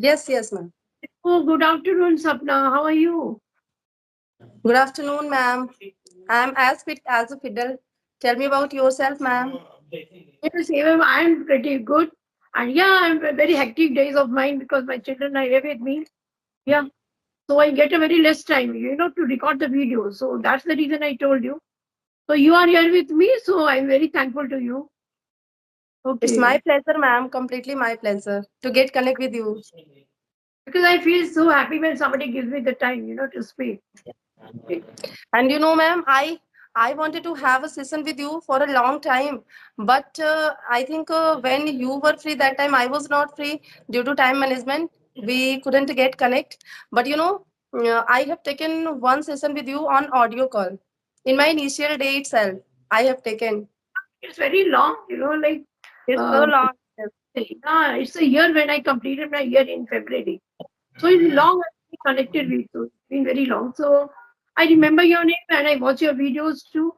Yes, yes, ma'am. Oh, good afternoon, Sapna. How are you? Good afternoon, ma'am. I'm as fit as a fiddle. Tell me about yourself, ma'am. Yes, even I'm pretty good. And yeah, I'm very hectic days of mine because my children are here with me. Yeah. So I get a very less time, to record the video. So that's the reason I told you. So you are here with me, so I'm very thankful to you. It's my Okay. pleasure, ma'am. Completely my pleasure to get connect with you. Because I feel so happy when somebody gives me the time, to speak. Okay. And ma'am, I wanted to have a session with you for a long time, but I think when you were free that time, I was not free due to time management. We couldn't get connect. But I have taken one session with you on audio call. In my initial day itself, I have taken. It's very long, It's so uh, long. Yes. it's a year when I completed my year in February. So it's long I've been connected with you. It's been very long. So I remember your name and I watch your videos too.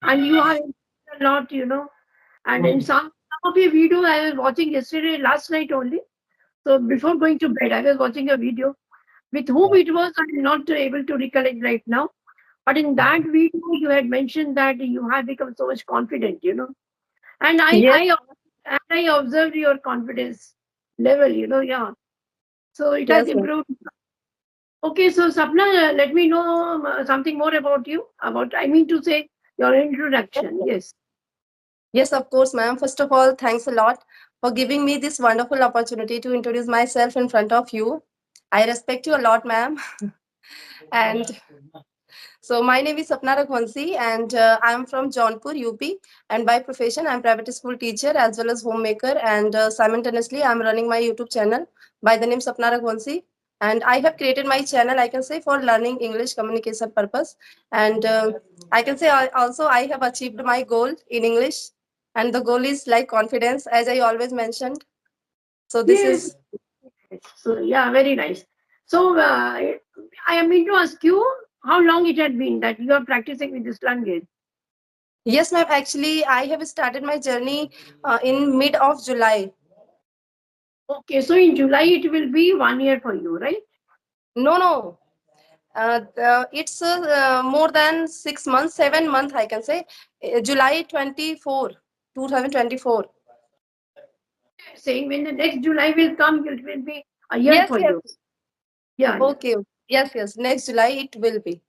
And you have improved a lot. And in some of your videos I was watching yesterday, last night only. So before going to bed, I was watching a video. With whom it was, I'm not able to recollect right now. But in that video, you had mentioned that you have become so much confident. And Yes. I observed your confidence level. Yeah. So it has Yes, ma'am. improved. Okay, so Sapna, let me know something more about you. I mean to say, your introduction. Yes. Yes, of course, ma'am. First of all, thanks a lot for giving me this wonderful opportunity to introduce myself in front of you. I respect you a lot, ma'am. And so my name is Sapna Raghwansi, and I'm from Jaunpur, UP. And by profession, I'm private school teacher as well as homemaker. And simultaneously, I'm running my YouTube channel by the name Sapna Raghwansi. And I have created my channel, I can say, for learning English communication purpose. And I can say also I have achieved my goal in English. And the goal is like confidence, as I always mentioned. So this Yes. is. So yeah, very nice. So I am mean to ask you how long it had been that you are practicing with this language. Yes, ma'am. Actually, I have started my journey in mid of July. Okay, so in July it will be 1 year for you, right? No, no. It's more than 6 months, 7 months, I can say. July 24, 2024. Saying when the next July will come, it will be a year Yes, for yes. you. Yeah, yeah. Okay. Yes, yes. Next July it will be.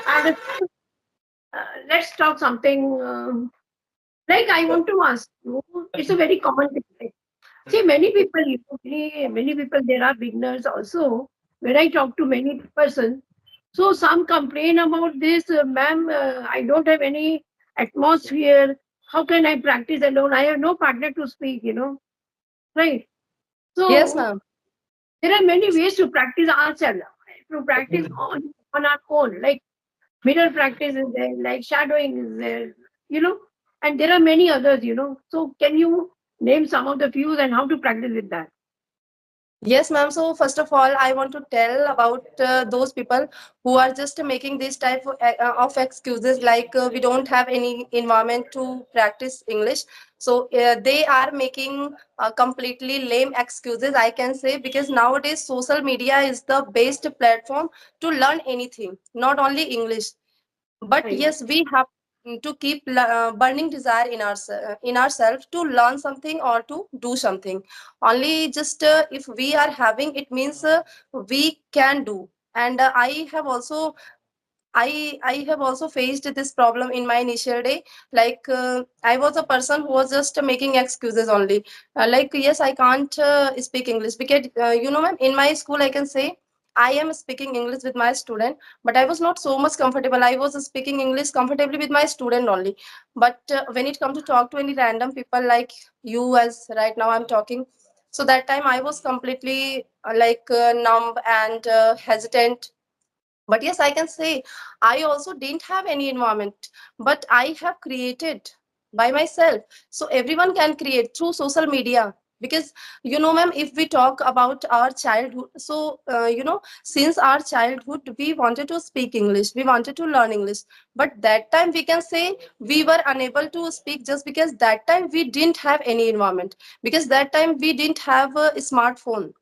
And let's talk something. Like I want to ask you, it's a very common thing. Right? See, many people, many people, there are beginners also. When I talk to many persons, so some complain about this, ma'am. I don't have any atmosphere. How can I practice alone? I have no partner to speak. Right? Yes, So ma'am. there are many ways to practice ourselves. To practice on our own, like mirror practice is there, like shadowing is there, you know, and there are many others. So can you name some of the few and how to practice with that? Yes, ma'am. So first of all, I want to tell about those people who are just making this type of excuses, like we don't have any environment to practice English. So they are making completely lame excuses, I can say, because nowadays social media is the best platform to learn anything, not only English. But Right. yes, we have to keep burning desire in in ourselves to learn something or to do something. Only just if we are having, it means we can do. And I have also faced this problem in my initial day. Like I was a person who was just making excuses only. Like yes, I can't speak English because ma'am, in my school I can say I am speaking English with my student, but I was not so much comfortable. I was speaking English comfortably with my student only. But when it comes to talk to any random people like you, as right now I'm talking, so that time I was completely numb and hesitant. But yes, I can say I also didn't have any environment, but I have created by myself. So everyone can create through social media. Because ma'am, if we talk about our childhood, so since our childhood we wanted to speak English, we wanted to learn English, but that time we can say we were unable to speak just because that time we didn't have any environment, because that time we didn't have a smartphone.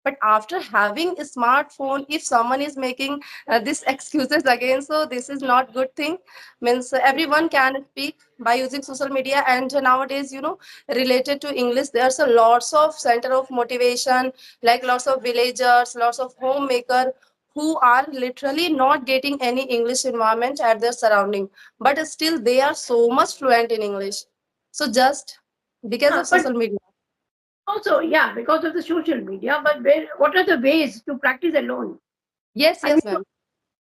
But after having a smartphone, if someone is making this excuses again, so this is not good thing. Means everyone can speak by using social media. And nowadays, related to English, there's a lots of center of motivation, like lots of villagers, lots of homemaker who are literally not getting any English environment at their surrounding, but still they are so much fluent in English. So just because of But social media. also, yeah, because of the social media. But what are the ways to practice alone? Yes, I mean, yes, ma'am.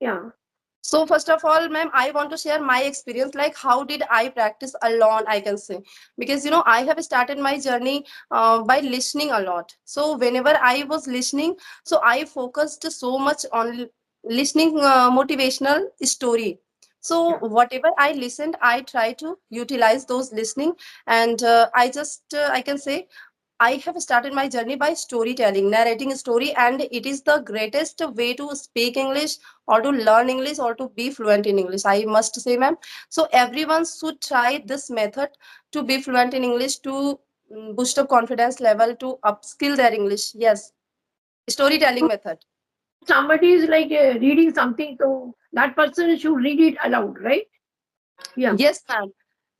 yeah, So first of all, ma'am, I want to share my experience, like how did I practice alone, I can say. Because, I have started my journey by listening a lot. So whenever I was listening, so I focused so much on listening motivational story. So yeah. whatever I listened, I try to utilize those listening. And I can say, I have started my journey by storytelling, narrating a story, and it is the greatest way to speak English or to learn English or to be fluent in English, I must say, ma'am. So everyone should try this method to be fluent in English, to boost up confidence level, to upskill their English. Yes, storytelling method. Somebody is like reading something, so that person should read it aloud, right? Yeah. Yes, ma'am.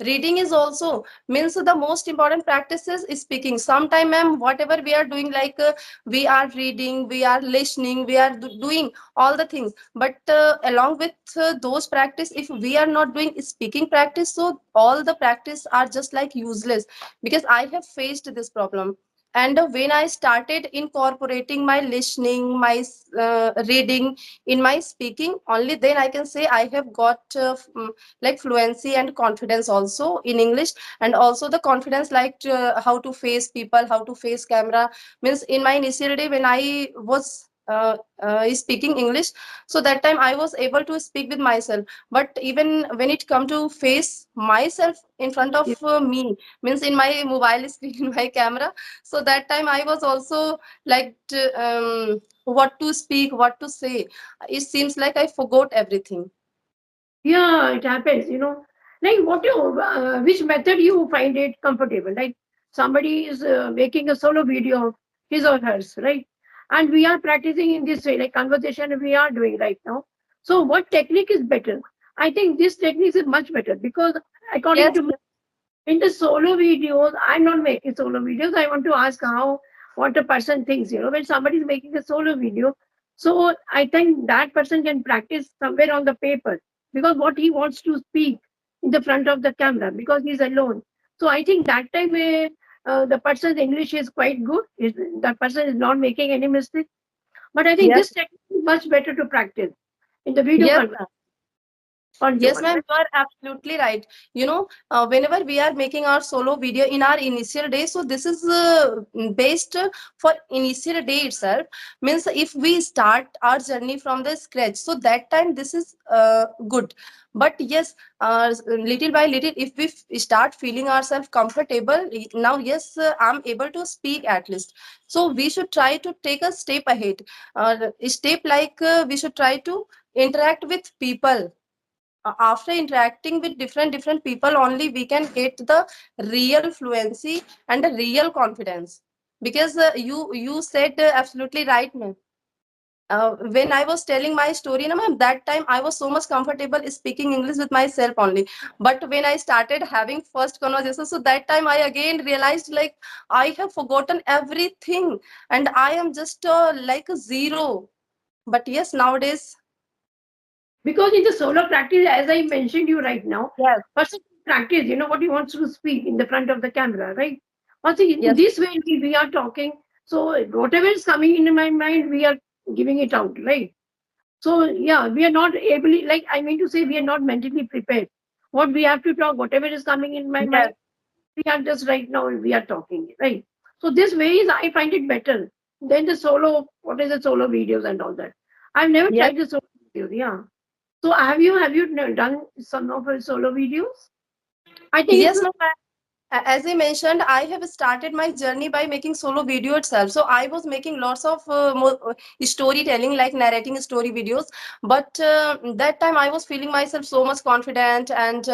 Reading is also means the most important practices is speaking. Sometime, ma'am, whatever we are doing, like we are reading, we are listening, we are doing all the things. But along with those practice, if we are not doing speaking practice, so all the practice are just like useless. Because I have faced this problem. And when I started incorporating my listening, my reading in my speaking, only then I can say I have got like fluency and confidence also in English. And also the confidence, like how to face people, how to face camera. Means in my initial day when I was speaking English, so that time I was able to speak with myself. But even when it come to face myself in front of Yeah. me, means in my mobile screen, in my camera, so that time I was also like what to speak, what to say. It seems like I forgot everything. Yeah, it happens, Like which method you find it comfortable? Like somebody is making a solo video of his or hers, right? And we are practicing in this way, like conversation we are doing right now. So what technique is better? I think this technique is much better because according Yes. to me, in the solo videos, I'm not making solo videos. I want to ask how what a person thinks, when somebody is making a solo video. So I think that person can practice somewhere on the paper because what he wants to speak in the front of the camera because he's alone. So I think that time the person's English is quite good. That person is not making any mistake. But I think Yes. this technique is much better to practice in the video Yes. conversation one to Yes, one, ma'am, right? you are absolutely right. Whenever we are making our solo video in our initial day, so this is based for initial day itself. Means if we start our journey from the scratch, so that time this is good. But yes, little by little, if we start feeling ourselves comfortable, now yes, I'm able to speak at least. So we should try to take a step ahead. Step like we should try to interact with people. After interacting with different people, only we can get the real fluency and the real confidence. Because you said absolutely right, ma'am. When I was telling my story, na, ma'am, that time I was so much comfortable speaking English with myself only. But when I started having first conversation, so that time I again realized like I have forgotten everything, and I am just like a zero. But yes, nowadays. Because in the solo practice, as I mentioned you right now, Yes. person practice, what he wants to speak in the front of the camera, right? Also, in Yes. this way, we are talking. So whatever is coming in my mind, we are giving it out, right? So yeah, we are not able, like I mean to say, we are not mentally prepared. What we have to talk, whatever is coming in my mind, Yes. we are just right now, we are talking, right? So this way is, I find it better than the solo, what is the solo videos and all that. I've never Yes. tried the solo videos, yeah. So have you done some of her solo videos? I think it's Yes, ma'am. As I mentioned, I have started my journey by making solo video itself. So I was making lots of storytelling, like narrating story videos. But that time I was feeling myself so much confident and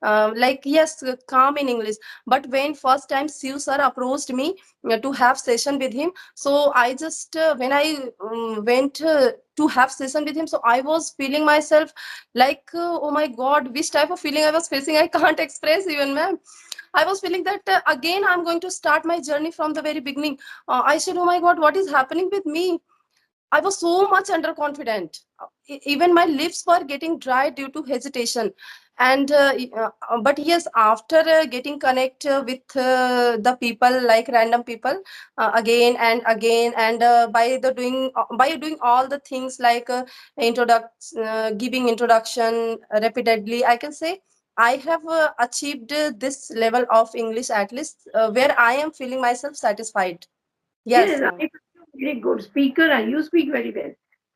like, yes, calm in English. But when first time Siu sir approached me to have session with him, so I just when I went to have session with him, so I was feeling myself like, oh my God, which type of feeling I was facing, I can't express even, ma'am. I was feeling that again I'm going to start my journey from the very beginning. I said, "Oh my God, what is happening with me?" I was so much underconfident. Even my lips were getting dry due to hesitation. And but yes, after getting connected with the people, like random people, again and again, and by doing all the things like giving introduction repeatedly, I can say I have achieved this level of English, at least where I am feeling myself satisfied. Yes, Yes, I ma'am. think you're a very good speaker and you speak very well.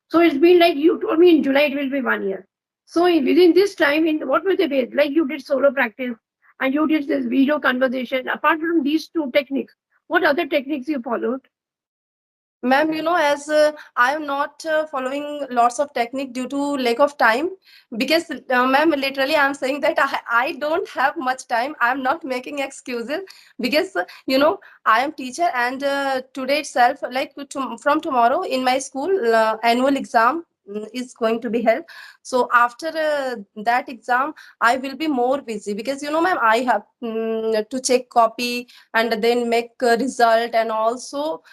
So it's been like you told me in July it will be 1 year. So within this time, in what was the base? Like you did solo practice and you did this video conversation. Apart from these two techniques, what other techniques you followed? Ma'am, as I am not following lots of technique due to lack of time, because, ma'am, literally I'm saying that I don't have much time. I'm not making excuses because, I am teacher, and today itself, like from tomorrow in my school, annual exam is going to be held. So after that exam, I will be more busy because, ma'am, I have to check copy and then make a result, and also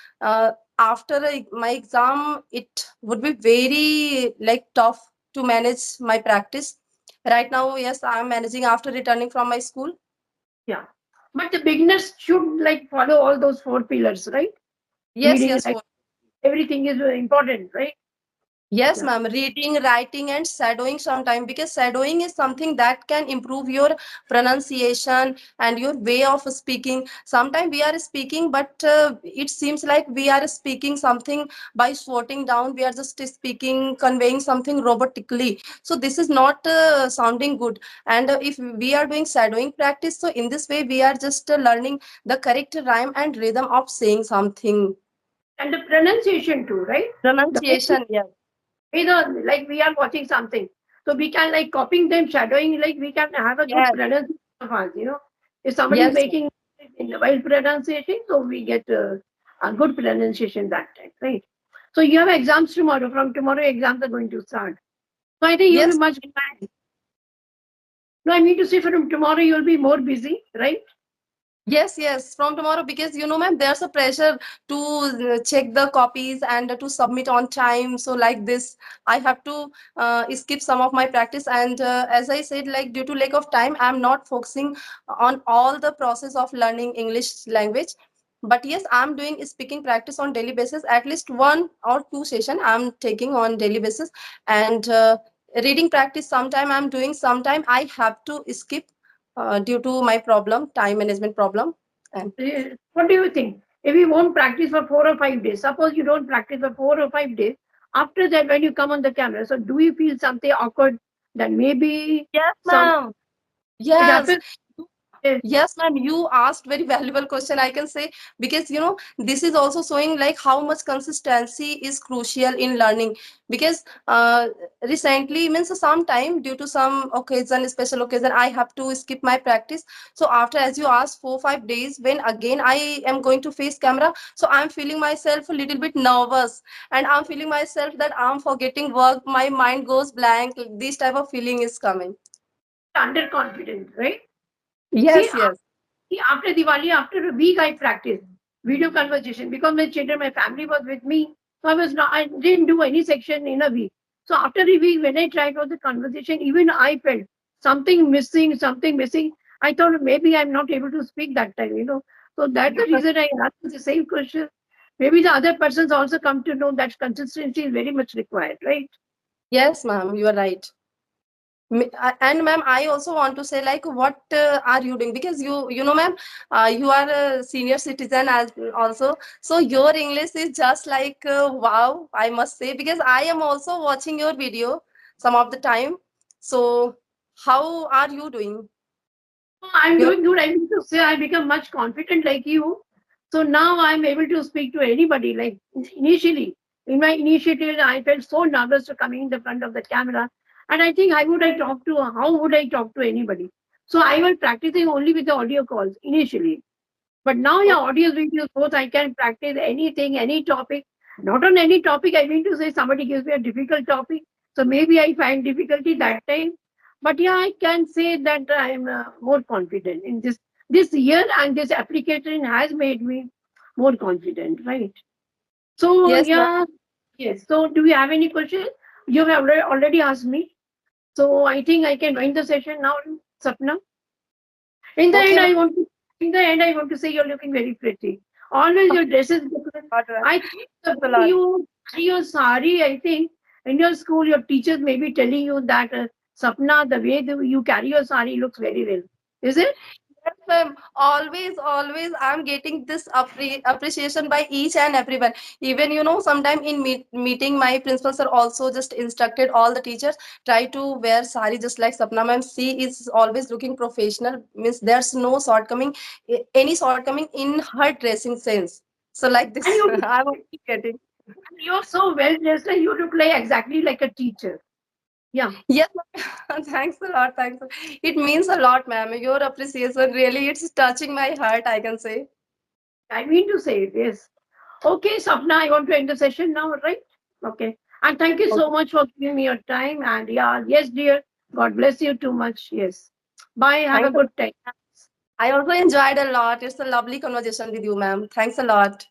after my exam it would be very like tough to manage my practice. Right now, yes, I am managing after returning from my school. Yeah. But the beginners should like follow all those four pillars, right? Yes, Reading, yes, like for everything is important, right? yes, Yeah. ma'am. Reading, writing, and shadowing sometime, because shadowing is something that can improve your pronunciation and your way of speaking. Sometimes we are speaking, but it seems like we are speaking something by swatting down. We are just speaking, conveying something robotically. So this is not sounding good. And if we are doing shadowing practice, so in this way we are just learning the correct rhyme and rhythm of saying something. And the pronunciation too, right? The Pronunciation, yes. either like we are watching something. So we can like copying them, shadowing, like we can have a good Yes, pronunciation of us. If somebody is yes. making in the while pronunciation, so we get a good pronunciation that time, right? So you have exams tomorrow. From tomorrow, exams are going to start. So I think you'll be Yes, much. No, I mean to say from tomorrow you'll be more busy, right? yes, yes, from tomorrow, because ma'am, there's a pressure to check the copies and to submit on time. So, like this, I have to skip some of my practice. And as I said, like due to lack of time, I'm not focusing on all the process of learning English language. But yes, I'm doing speaking practice on daily basis. At least one or two session I'm taking on daily basis, and reading practice. Sometime I'm doing, sometime I have to skip due to my problem, time management problem. And What do you think? If you won't practice for 4 or 5 days, suppose you don't practice for 4 or 5 days, after that, when you come on the camera, so do you feel something awkward? Then maybe yes, some ma'am. it Yes, happens. Yes, yes, ma'am, you asked very valuable question, I can say, because this is also showing like how much consistency is crucial in learning. Because recently, means sometime due to some occasion, special occasion, I have to skip my practice. So after, as you asked, 4 5 days, when again I am going to face camera, so I'm feeling myself a little bit nervous, and I'm feeling myself that I'm forgetting work, my mind goes blank. This type of feeling is coming. underconfident, right? See, Yes, yes. after Diwali, after a week, I practiced video conversation because my children, my family was with me. So I didn't do any section in a week. So after a week, when I tried for the conversation, even I felt something missing, something missing. I thought maybe I'm not able to speak that time. So that's the reason I asked the same question. Maybe the other persons also come to know that consistency is very much required, right? Yes, ma'am, you are right. And ma'am, I also want to say, like, what are you doing? Because ma'am, you are a senior citizen as also. So your English is just like wow, I must say, because I am also watching your video some of the time. So how are you doing? I'm You're doing good. I mean to say I become much confident like you. So now I'm able to speak to anybody. Like initially, in my initiative, I felt so nervous to coming in the front of the camera. And I think how would I talk to anybody? So I was practicing only with the audio calls initially. But now, yeah, audio, videos, both I can practice anything, any topic. Not on any topic. I mean to say somebody gives me a difficult topic. So maybe I find difficulty that time. But yeah, I can say that I'm more confident in this year, and this application has made me more confident, right? So yes, ma'am. yeah, yes. So do you have any question? You have already asked me. So I think I can wind the session now, Sapna. In the Okay, end, ma'am. I want to say you're looking very pretty. Always your dress is different. Lot, ma'am. I think the Thanks a way lot. you carry your sari, I think in your school, your teachers may be telling you that Sapna, the way you carry your sari looks very well. Is it? Yes, ma'am. Always, always, I'm getting this appreciation by each and everyone. Even, sometime in meeting, my principal sir also just instructed all the teachers try to wear sari just like Sapna ma'am. She is always looking professional. Means there's no shortcoming, any shortcoming in her dressing sense. So like And this, I'm getting. you're so well dressed, and you look like exactly like a teacher. Yeah. Yes, ma'am. Thanks a lot. Thanks. It means a lot, ma'am. Your appreciation really, it's touching my heart, I can say. I mean to say it, yes. Okay, Sapna, I want to end the session now, right? Okay. And thank you so much for giving me your time. And yeah, yes, dear. God bless you too much. Yes. Bye. Have a Thanks. good time. I also enjoyed a lot. It's a lovely conversation with you, ma'am. Thanks a lot.